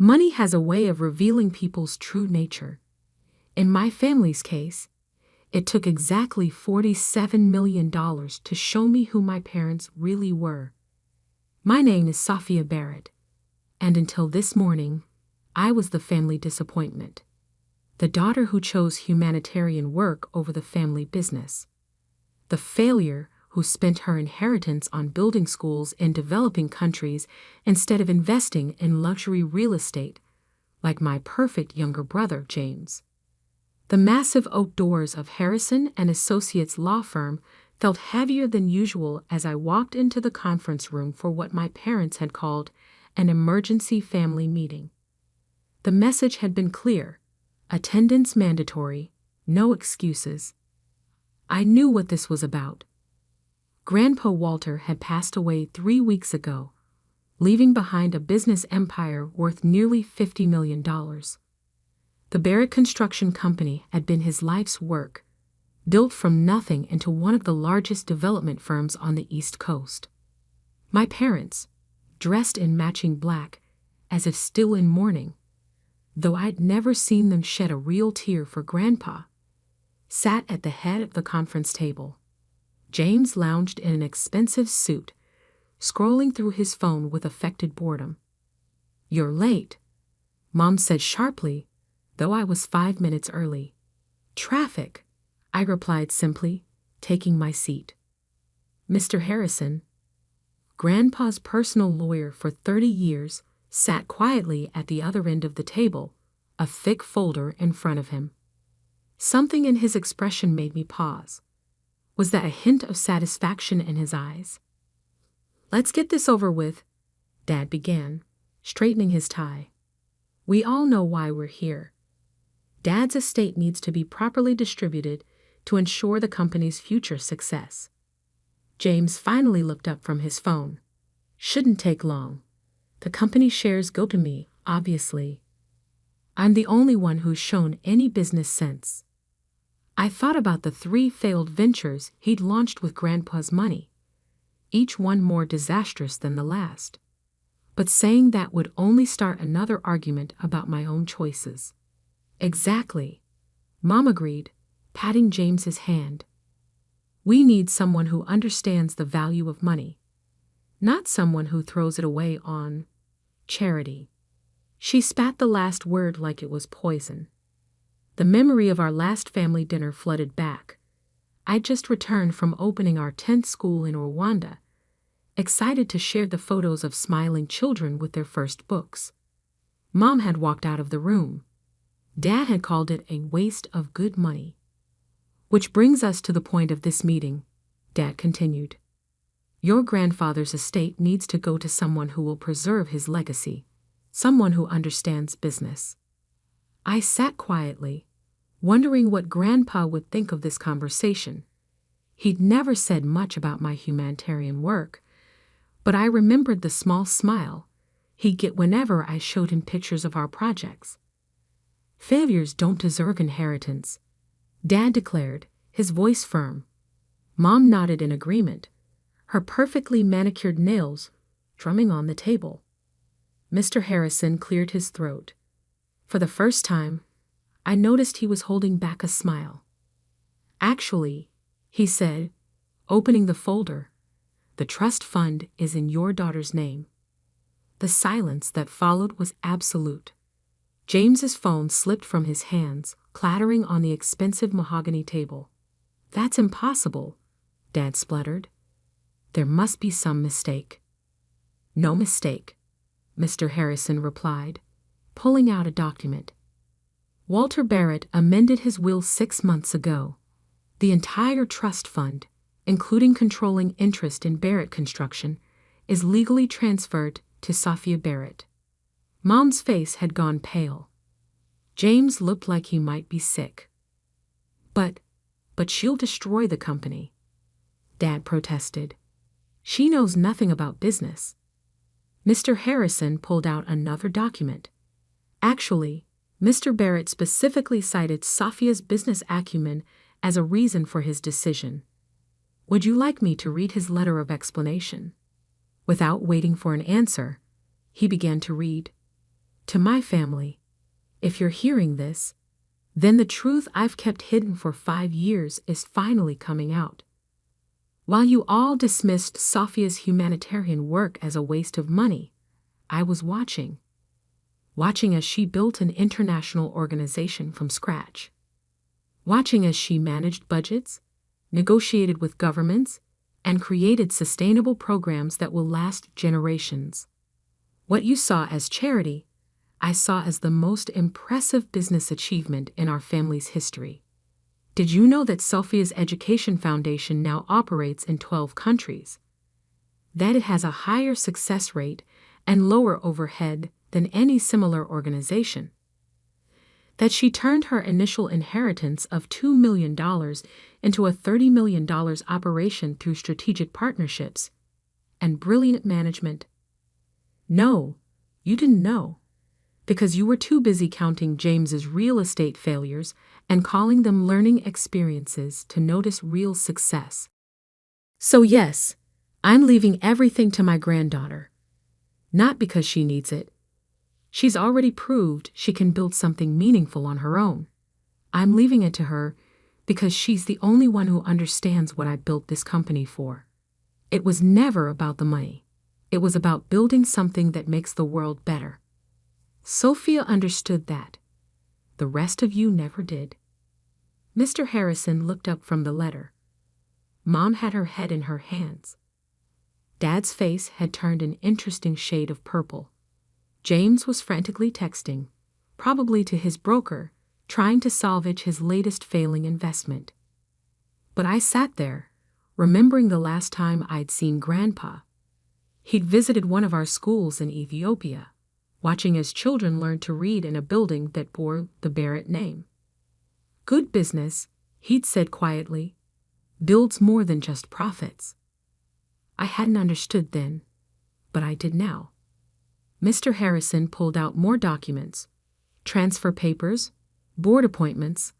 Money has a way of revealing people's true nature. In my family's case, it took exactly $47 million to show me who my parents really were. My name is Sophia Barrett, and until this morning, I was the family disappointment. The daughter who chose humanitarian work over the family business. The failure who spent her inheritance on building schools in developing countries instead of investing in luxury real estate, like my perfect younger brother, James. The massive oak doors of Harrison and Associates law firm felt heavier than usual as I walked into the conference room for what my parents had called an emergency family meeting. The message had been clear: attendance mandatory, no excuses. I knew what this was about. Grandpa Walter had passed away 3 weeks ago, leaving behind a business empire worth nearly $50 million. The Barrett Construction Company had been his life's work, built from nothing into one of the largest development firms on the East Coast. My parents, dressed in matching black, as if still in mourning, though I'd never seen them shed a real tear for Grandpa, sat at the head of the conference table. James lounged in an expensive suit, scrolling through his phone with affected boredom. "You're late," Mom said sharply, though I was 5 minutes early. "Traffic," I replied simply, taking my seat. Mr. Harrison, Grandpa's personal lawyer for 30 years, sat quietly at the other end of the table, a thick folder in front of him. Something in his expression made me pause. Was that a hint of satisfaction in his eyes? "Let's get this over with," Dad began, straightening his tie. "We all know why we're here. Dad's estate needs to be properly distributed to ensure the company's future success." James finally looked up from his phone. "Shouldn't take long. The company shares go to me, obviously. I'm the only one who's shown any business sense." I thought about the 3 failed ventures he'd launched with Grandpa's money, each one more disastrous than the last. But saying that would only start another argument about my own choices. "Exactly," Mom agreed, patting James's hand. "We need someone who understands the value of money, not someone who throws it away on charity." She spat the last word like it was poison. The memory of our last family dinner flooded back. I'd just returned from opening our 10th school in Rwanda, excited to share the photos of smiling children with their first books. Mom had walked out of the room. Dad had called it a waste of good money. "Which brings us to the point of this meeting," Dad continued. "Your grandfather's estate needs to go to someone who will preserve his legacy, someone who understands business." I sat quietly, wondering what Grandpa would think of this conversation. He'd never said much about my humanitarian work, but I remembered the small smile he'd get whenever I showed him pictures of our projects. "Failures don't deserve inheritance," Dad declared, his voice firm. Mom nodded in agreement, her perfectly manicured nails drumming on the table. Mr. Harrison cleared his throat. For the first time, I noticed he was holding back a smile. "Actually," he said, opening the folder, "the trust fund is in your daughter's name." The silence that followed was absolute. James's phone slipped from his hands, clattering on the expensive mahogany table. "That's impossible," Dad spluttered. "There must be some mistake." "No mistake," Mr. Harrison replied, pulling out a document. "Walter Barrett amended his will 6 months ago. The entire trust fund, including controlling interest in Barrett Construction, is legally transferred to Sophia Barrett." Mom's face had gone pale. James looked like he might be sick. But she'll destroy the company," Dad protested. "She knows nothing about business." Mr. Harrison pulled out another document. Actually, Mr. Barrett specifically cited Sophia's business acumen as a reason for his decision. "Would you like me to read his letter of explanation?" Without waiting for an answer, he began to read. To my family, if you're hearing this, then the truth I've kept hidden for 5 years is finally coming out. While you all dismissed Sophia's humanitarian work as a waste of money, I was watching as she built an international organization from scratch. Watching as she managed budgets, negotiated with governments, and created sustainable programs that will last generations. What you saw as charity, I saw as the most impressive business achievement in our family's history. Did you know that Sophia's Education Foundation now operates in 12 countries? That it has a higher success rate and lower overhead than any similar organization? That she turned her initial inheritance of $2 million into a $30 million operation through strategic partnerships and brilliant management? No, you didn't know, because you were too busy counting James's real estate failures and calling them learning experiences to notice real success. So yes, I'm leaving everything to my granddaughter. Not because she needs it. She's already proved she can build something meaningful on her own. I'm leaving it to her because she's the only one who understands what I built this company for. It was never about the money. It was about building something that makes the world better. Sophia understood that. The rest of you never did. Mr. Harrison looked up from the letter. Mom had her head in her hands. Dad's face had turned an interesting shade of purple. James was frantically texting, probably to his broker, trying to salvage his latest failing investment. But I sat there, remembering the last time I'd seen Grandpa. He'd visited one of our schools in Ethiopia, watching as children learned to read in a building that bore the Barrett name. Good business, he'd said quietly, builds more than just profits. I hadn't understood then, but I did now. Mr. Harrison pulled out more documents, transfer papers, board appointments,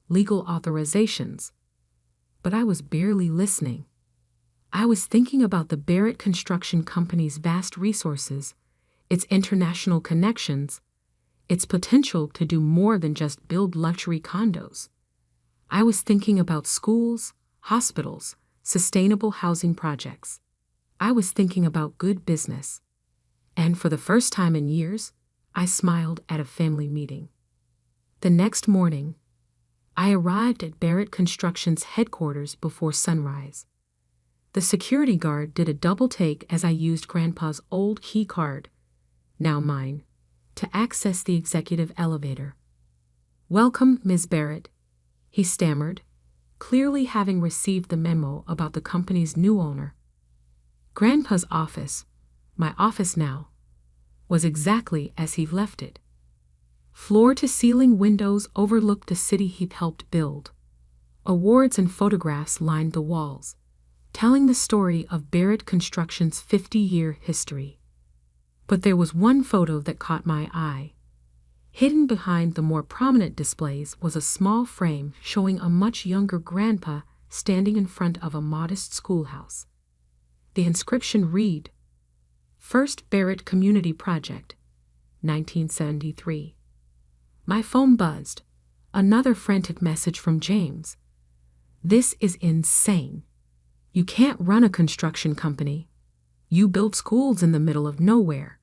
legal authorizations. But I was barely listening. I was thinking about the Barrett Construction Company's vast resources, its international connections, its potential to do more than just build luxury condos. I was thinking about schools, hospitals, sustainable housing projects. I was thinking about good business. And for the first time in years, I smiled at a family meeting. The next morning, I arrived at Barrett Construction's headquarters before sunrise. The security guard did a double take as I used Grandpa's old key card, now mine, to access the executive elevator. "Welcome, Ms. Barrett," he stammered, clearly having received the memo about the company's new owner. Grandpa's office, my office now, was exactly as he left it. Floor-to-ceiling windows overlooked the city he'd helped build. Awards and photographs lined the walls, telling the story of Barrett Construction's 50-year history. But there was one photo that caught my eye. Hidden behind the more prominent displays was a small frame showing a much younger Grandpa standing in front of a modest schoolhouse. The inscription read, "First Barrett Community Project, 1973. My phone buzzed. Another frantic message from James. "This is insane. You can't run a construction company. You build schools in the middle of nowhere."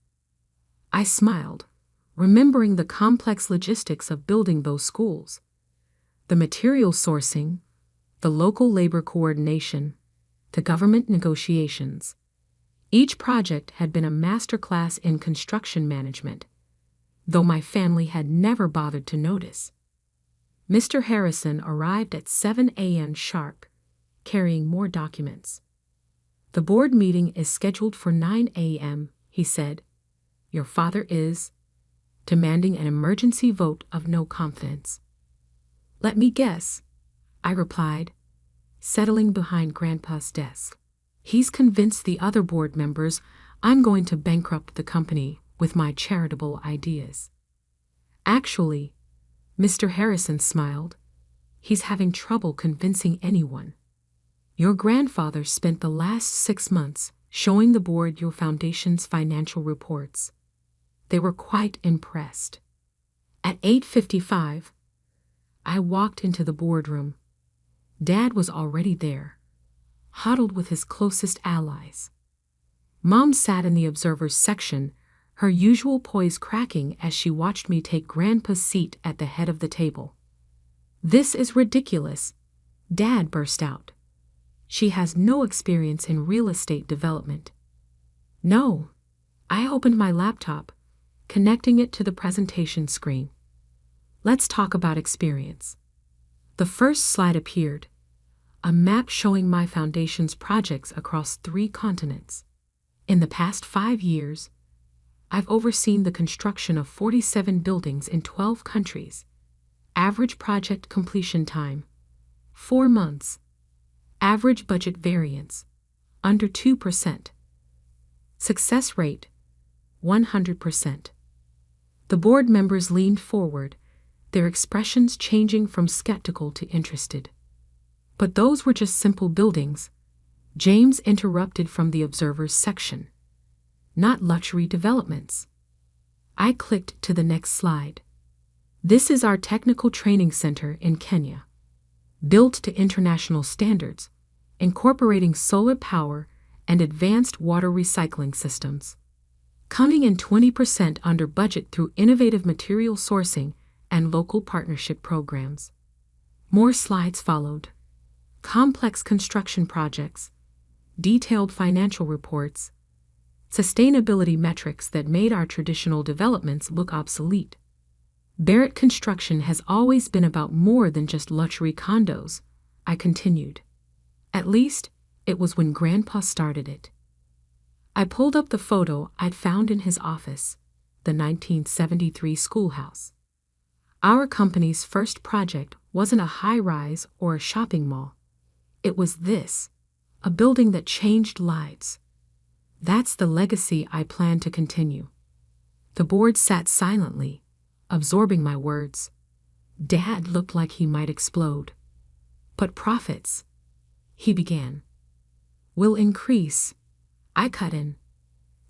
I smiled, remembering the complex logistics of building those schools. The material sourcing, the local labor coordination, the government negotiations. Each project had been a masterclass in construction management, though my family had never bothered to notice. Mr. Harrison arrived at 7 a.m. sharp, carrying more documents. "The board meeting is scheduled for 9 a.m., he said. "Your father is demanding an emergency vote of no confidence." "Let me guess," I replied, settling behind Grandpa's desk. "He's convinced the other board members I'm going to bankrupt the company with my charitable ideas." "Actually," Mr. Harrison smiled, "he's having trouble convincing anyone. Your grandfather spent the last 6 months showing the board your foundation's financial reports. They were quite impressed. At 8:55, I walked into the boardroom. Dad was already there, huddled with his closest allies. Mom sat in the observers section, her usual poise cracking as she watched me take Grandpa's seat at the head of the table. "This is ridiculous," Dad burst out. "She has no experience in real estate development." "No." I opened my laptop, connecting it to the presentation screen. "Let's talk about experience." The first slide appeared, a map showing my foundation's projects across 3 continents. In the past 5 years, I've overseen the construction of 47 buildings in 12 countries. Average project completion time, 4 months. Average budget variance, under 2%. Success rate, 100%. The board members leaned forward, their expressions changing from skeptical to interested. "But those were just simple buildings," James interrupted from the observers section. "Not luxury developments." I clicked to the next slide. "This is our technical training center in Kenya, built to international standards, incorporating solar power and advanced water recycling systems. Coming in 20% under budget through innovative material sourcing and local partnership programs." More slides followed. Complex construction projects, detailed financial reports, sustainability metrics that made our traditional developments look obsolete. "Barrett Construction has always been about more than just luxury condos," I continued. "At least, it was when Grandpa started it." I pulled up the photo I'd found in his office, the 1973 schoolhouse. Our company's first project wasn't a high-rise or a shopping mall. It was this, a building that changed lives. That's the legacy I plan to continue. The board sat silently, absorbing my words. Dad looked like he might explode. "But profits," he began, "will increase." I cut in.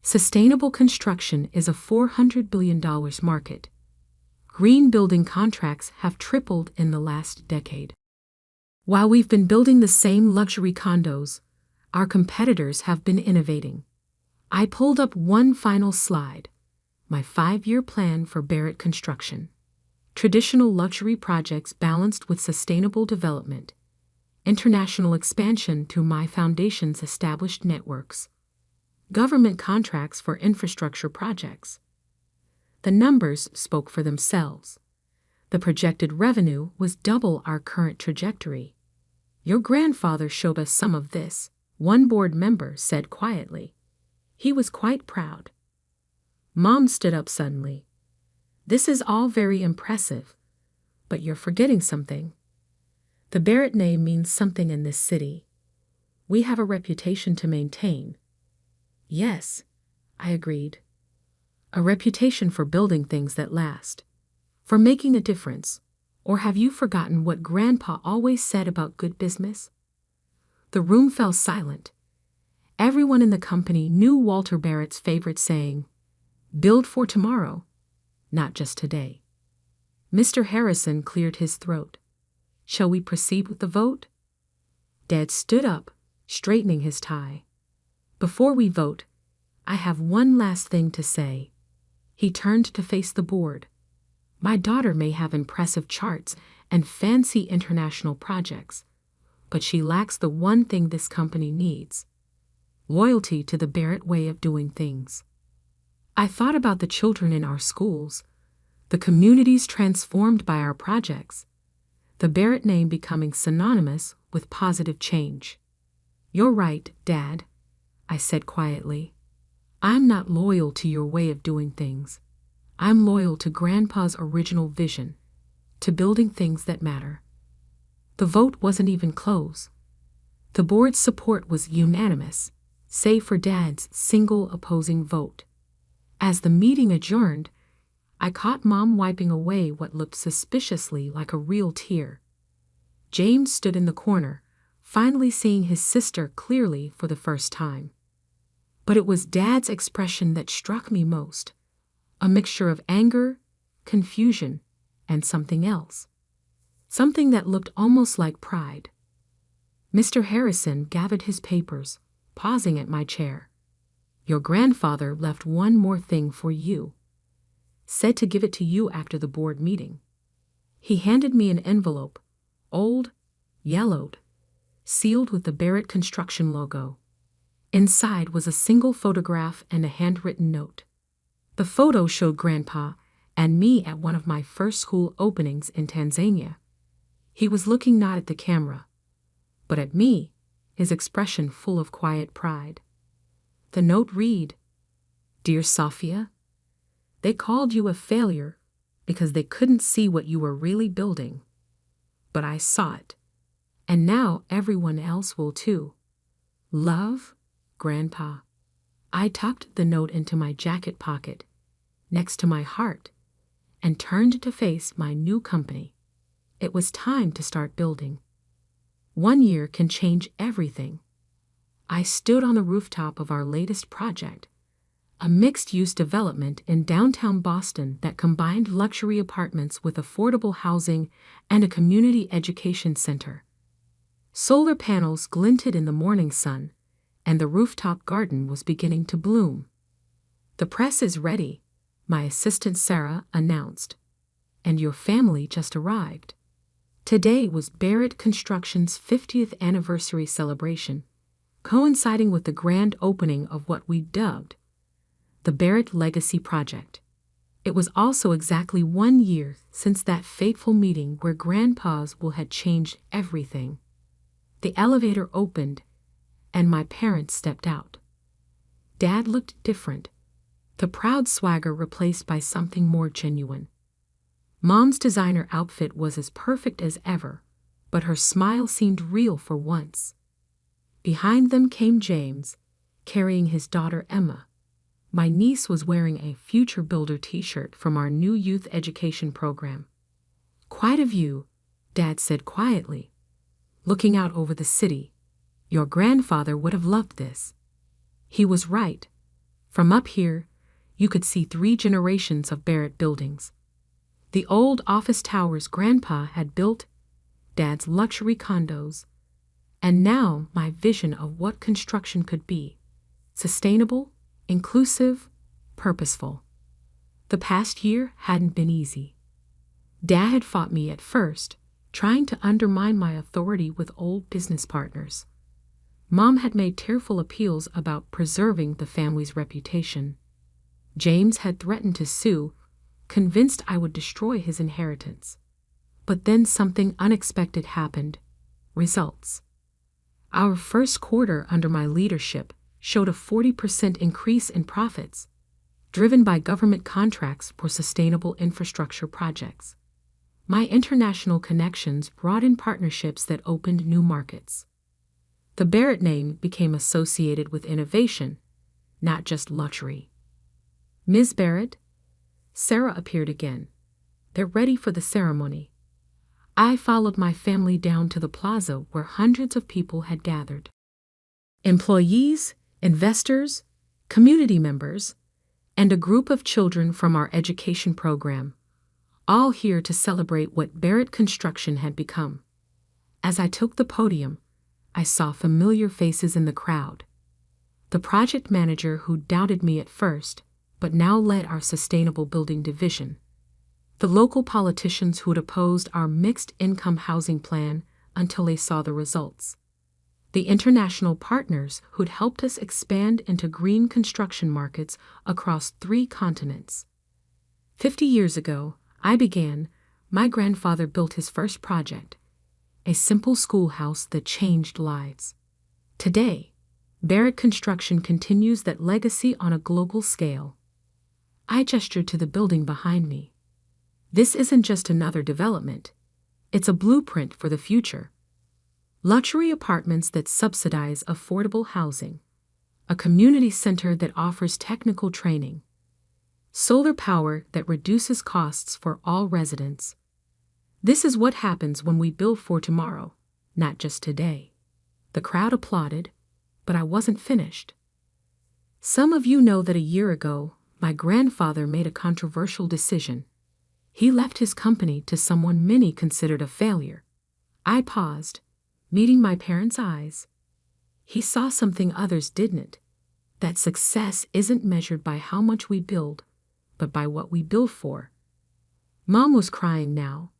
"Sustainable construction is a $400 billion market. Green building contracts have tripled in the last decade. While we've been building the same luxury condos, our competitors have been innovating." I pulled up one final slide, my 5-year plan for Barrett Construction. Traditional luxury projects balanced with sustainable development, international expansion through my foundation's established networks, government contracts for infrastructure projects. The numbers spoke for themselves. The projected revenue was double our current trajectory. "Your grandfather showed us some of this," one board member said quietly. He was quite proud. Mom stood up suddenly. "This is all very impressive, but you're forgetting something. The Barrett name means something in this city. We have a reputation to maintain." "Yes," I agreed. "A reputation for building things that last, for making a difference. Or have you forgotten what Grandpa always said about good business?" The room fell silent. Everyone in the company knew Walter Barrett's favorite saying, "Build for tomorrow, not just today." Mr. Harrison cleared his throat. "Shall we proceed with the vote?" Dad stood up, straightening his tie. "Before we vote, I have one last thing to say." He turned to face the board. "My daughter may have impressive charts and fancy international projects, but she lacks the one thing this company needs: loyalty to the Barrett way of doing things." I thought about the children in our schools, the communities transformed by our projects, the Barrett name becoming synonymous with positive change. "You're right, Dad," I said quietly. "I'm not loyal to your way of doing things. I'm loyal to Grandpa's original vision, to building things that matter." The vote wasn't even close. The board's support was unanimous, save for Dad's single opposing vote. As the meeting adjourned, I caught Mom wiping away what looked suspiciously like a real tear. James stood in the corner, finally seeing his sister clearly for the first time. But it was Dad's expression that struck me most, a mixture of anger, confusion, and something else. Something that looked almost like pride. Mr. Harrison gathered his papers, pausing at my chair. Your grandfather left one more thing for you. Said to give it to you after the board meeting. He handed me an envelope, old, yellowed, sealed with the Barrett Construction logo. Inside was a single photograph and a handwritten note. The photo showed Grandpa and me at one of my first school openings in Tanzania. He was looking not at the camera, but at me, his expression full of quiet pride. The note read, Dear Sophia, they called you a failure because they couldn't see what you were really building. But I saw it, and now everyone else will too. Love, Grandpa. I tucked the note into my jacket pocket, next to my heart, and turned to face my new company. It was time to start building. 1 year can change everything. I stood on the rooftop of our latest project, a mixed-use development in downtown Boston that combined luxury apartments with affordable housing and a community education center. Solar panels glinted in the morning sun, and the rooftop garden was beginning to bloom. The press is ready, my assistant Sarah announced, and your family just arrived. Today was Barrett Construction's 50th anniversary celebration, coinciding with the grand opening of what we dubbed the Barrett Legacy Project. It was also exactly 1 year since that fateful meeting where Grandpa's will had changed everything. The elevator opened, and my parents stepped out. Dad looked different, the proud swagger replaced by something more genuine. Mom's designer outfit was as perfect as ever, but her smile seemed real for once. Behind them came James, carrying his daughter Emma. My niece was wearing a Future Builder t-shirt from our new youth education program. Quite a view, Dad said quietly, looking out over the city. Your grandfather would have loved this. He was right. From up here, you could see 3 generations of Barrett buildings. The old office towers Grandpa had built, Dad's luxury condos, and now my vision of what construction could be: sustainable, inclusive, purposeful. The past year hadn't been easy. Dad had fought me at first, trying to undermine my authority with old business partners. Mom had made tearful appeals about preserving the family's reputation. James had threatened to sue, convinced I would destroy his inheritance. But then something unexpected happened. Results. Our first quarter under my leadership showed a 40% increase in profits, driven by government contracts for sustainable infrastructure projects. My international connections brought in partnerships that opened new markets. The Barrett name became associated with innovation, not just luxury. Ms. Barrett, Sarah appeared again. They're ready for the ceremony. I followed my family down to the plaza where hundreds of people had gathered. Employees, investors, community members, and a group of children from our education program, all here to celebrate what Barrett Construction had become. As I took the podium, I saw familiar faces in the crowd. The project manager who doubted me at first, but now led our sustainable building division. The local politicians who had opposed our mixed-income housing plan until they saw the results. The international partners who'd helped us expand into green construction markets across 3 continents. 50 years ago, my grandfather built his first project, a simple schoolhouse that changed lives. Today, Barrett Construction continues that legacy on a global scale. I gestured to the building behind me. This isn't just another development. It's a blueprint for the future. Luxury apartments that subsidize affordable housing, a community center that offers technical training, solar power that reduces costs for all residents. This is what happens when we build for tomorrow, not just today. The crowd applauded, but I wasn't finished. Some of you know that a year ago, my grandfather made a controversial decision. He left his company to someone many considered a failure. I paused, meeting my parents' eyes. He saw something others didn't, that success isn't measured by how much we build, but by what we build for. Mom was crying now.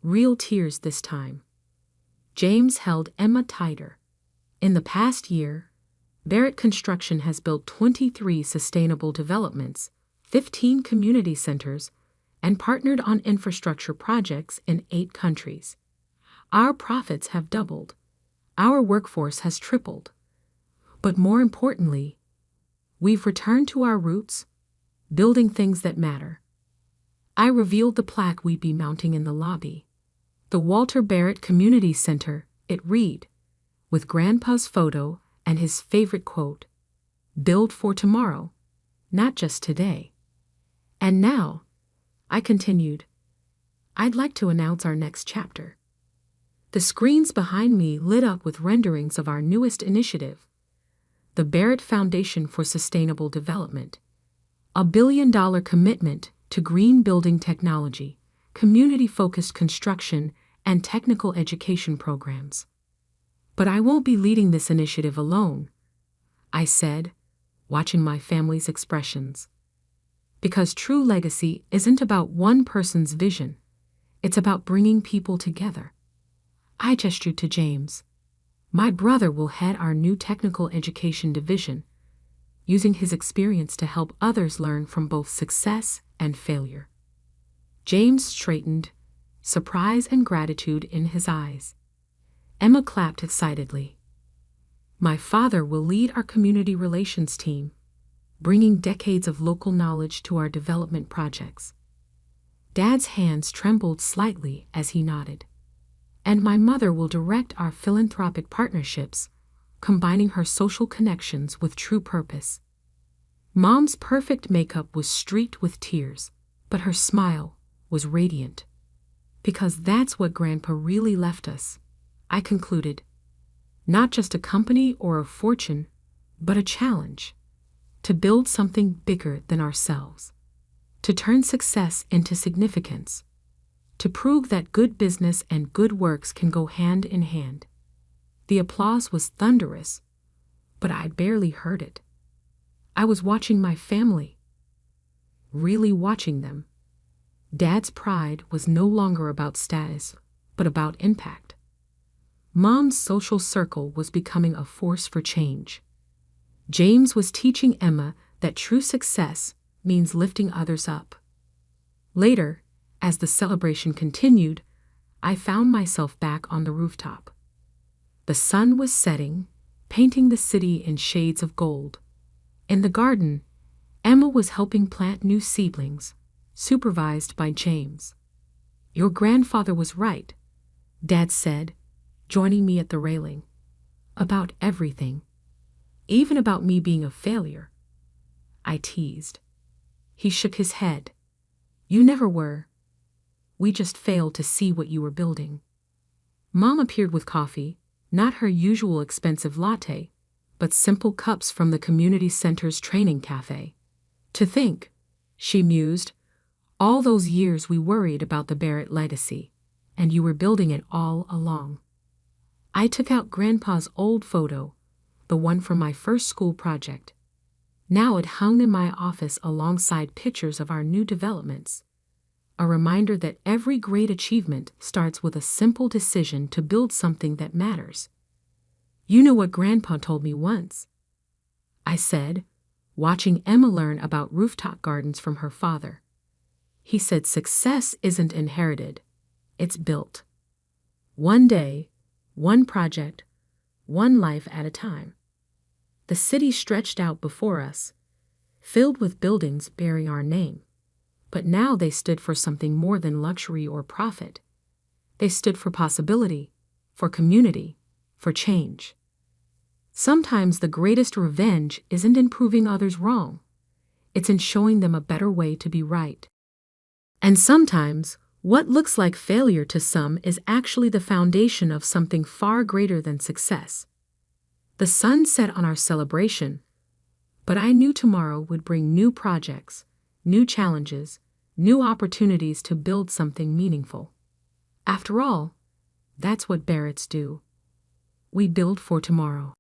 Real tears this time. James held Emma tighter. In the past year, Barrett Construction has built 23 sustainable developments, 15 community centers, and partnered on infrastructure projects in 8 countries. Our profits have doubled. Our workforce has tripled. But more importantly, we've returned to our roots, building things that matter. I revealed the plaque we'd be mounting in the lobby. The Walter Barrett Community Center, it read, with Grandpa's photo and his favorite quote, "Build for tomorrow, not just today." And now, I continued, I'd like to announce our next chapter. The screens behind me lit up with renderings of our newest initiative, the Barrett Foundation for Sustainable Development, a $1 billion commitment to green building technology, community-focused construction, and technical education programs. But I won't be leading this initiative alone, I said, watching my family's expressions. Because true legacy isn't about one person's vision, it's about bringing people together. I gestured to James. My brother will head our new technical education division, using his experience to help others learn from both success and failure. James straightened, surprise and gratitude in his eyes. Emma clapped excitedly. My father will lead our community relations team, bringing decades of local knowledge to our development projects. Dad's hands trembled slightly as he nodded. And my mother will direct our philanthropic partnerships, combining her social connections with true purpose. Mom's perfect makeup was streaked with tears, but her smile was radiant. Because that's what Grandpa really left us, I concluded. Not just a company or a fortune, but a challenge. To build something bigger than ourselves. To turn success into significance. To prove that good business and good works can go hand in hand. The applause was thunderous, but I barely heard it. I was watching my family. Really watching them. Dad's pride was no longer about status, but about impact. Mom's social circle was becoming a force for change. James was teaching Emma that true success means lifting others up. Later, as the celebration continued, I found myself back on the rooftop. The sun was setting, painting the city in shades of gold. In the garden, Emma was helping plant new seedlings, supervised by James. Your grandfather was right, Dad said, joining me at the railing. About everything. Even about me being a failure. I teased. He shook his head. You never were. We just failed to see what you were building. Mom appeared with coffee, not her usual expensive latte, but simple cups from the community center's training cafe. To think, she mused, all those years we worried about the Barrett legacy, and you were building it all along. I took out Grandpa's old photo, the one from my first school project. Now it hung in my office alongside pictures of our new developments. A reminder that every great achievement starts with a simple decision to build something that matters. You know what Grandpa told me once, I said, watching Emma learn about rooftop gardens from her father. He said success isn't inherited, it's built. One day, one project, one life at a time. The city stretched out before us, filled with buildings bearing our name. But now they stood for something more than luxury or profit. They stood for possibility, for community, for change. Sometimes the greatest revenge isn't in proving others wrong. It's in showing them a better way to be right. And sometimes, what looks like failure to some is actually the foundation of something far greater than success. The sun set on our celebration, But I knew tomorrow would bring new projects, new challenges, new opportunities to build something meaningful. After all, that's what Barretts do. We build for tomorrow.